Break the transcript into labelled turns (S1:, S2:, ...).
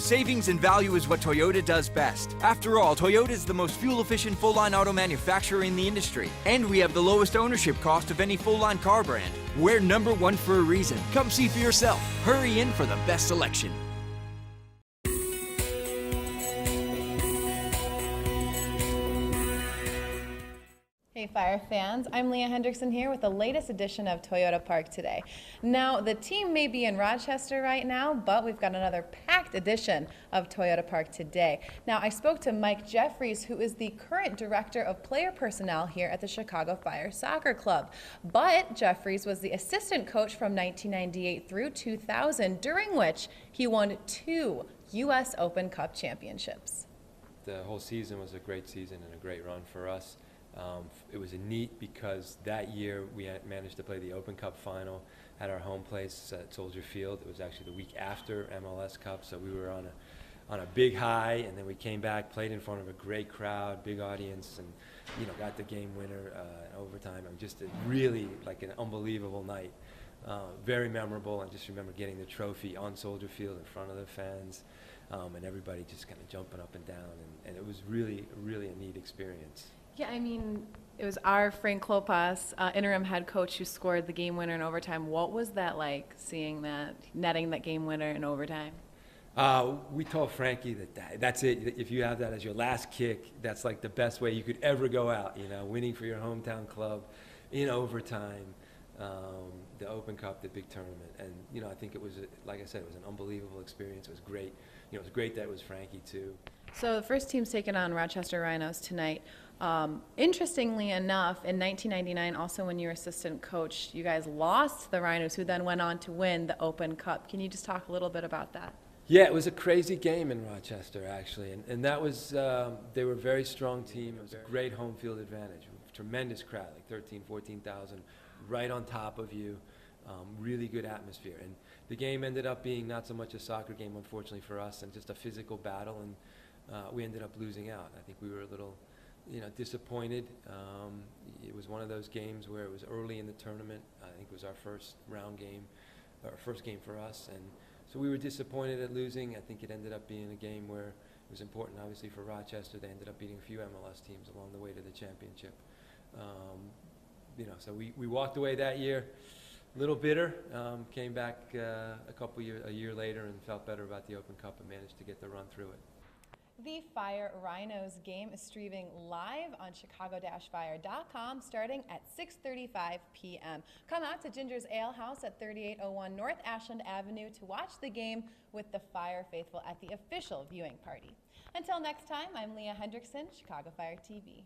S1: Savings and value is what Toyota does best. After all, Toyota is the most fuel-efficient full-line auto manufacturer in the industry. And we have the lowest ownership cost of any full-line car brand. We're #1 for a reason. Come see for yourself. Hurry in for the best selection.
S2: Hey Fire fans, I'm Leah Hendrickson here with the latest edition of Toyota Park Today. Now, the team may be in Rochester right now, but we've got another packed edition of Toyota Park Today. Now, I spoke to Mike Jeffries, who is the current director of player personnel here at the Chicago Fire Soccer Club. But Jeffries was the assistant coach from 1998 through 2000, during which he won 2 U.S. Open Cup championships.
S3: The whole season was a great season and a great run for us. It was neat because that year we had managed to play the Open Cup final at our home place at Soldier Field. It was actually the week after MLS Cup, so we were on a big high, and then we came back, played in front of a great crowd, big audience, and got the game winner in overtime. Just a really like an unbelievable night, very memorable. I just remember getting the trophy on Soldier Field in front of the fans, and everybody just kind of jumping up and down, and it was really a neat experience.
S2: Yeah, I mean, it was our Frank Klopas, interim head coach, who scored the game winner in overtime. What was that like, seeing that, netting that game winner in overtime?
S3: We told Frankie that's it. If you have that as your last kick, that's like the best way you could ever go out, winning for your hometown club in overtime, the Open Cup, the big tournament. And, I think it was, like I said, it was an unbelievable experience. It was great. It was great that it was Frankie, too.
S2: So the first team's taking on Rochester Rhinos tonight. Interestingly enough, in 1999, also when you were assistant coach, you guys lost the Rhinos, who then went on to win the Open Cup. Can you just talk a little bit about that?
S3: Yeah, it was a crazy game in Rochester, actually, and that was, they were a very strong team. It was a great home field advantage, tremendous crowd, like 13,000, 14,000, right on top of you, really good atmosphere. And the game ended up being not so much a soccer game, unfortunately for us, and just a physical battle, and we ended up losing out. I think we were a little disappointed. It was one of those games where it was early in the tournament. I think it was our first round game, our first game for us, and so we were disappointed at losing. I think it ended up being a game where it was important, obviously, for Rochester. They ended up beating a few MLS teams along the way to the championship. So we walked away that year a little bitter. Came back a year later and felt better about the Open Cup and managed to get the run through it.
S2: The Fire Rhinos game is streaming live on chicago-fire.com starting at 6:35 p.m. Come out to Ginger's Ale House at 3801 North Ashland Avenue to watch the game with the Fire faithful at the official viewing party. Until next time, I'm Leah Hendrickson, Chicago Fire TV.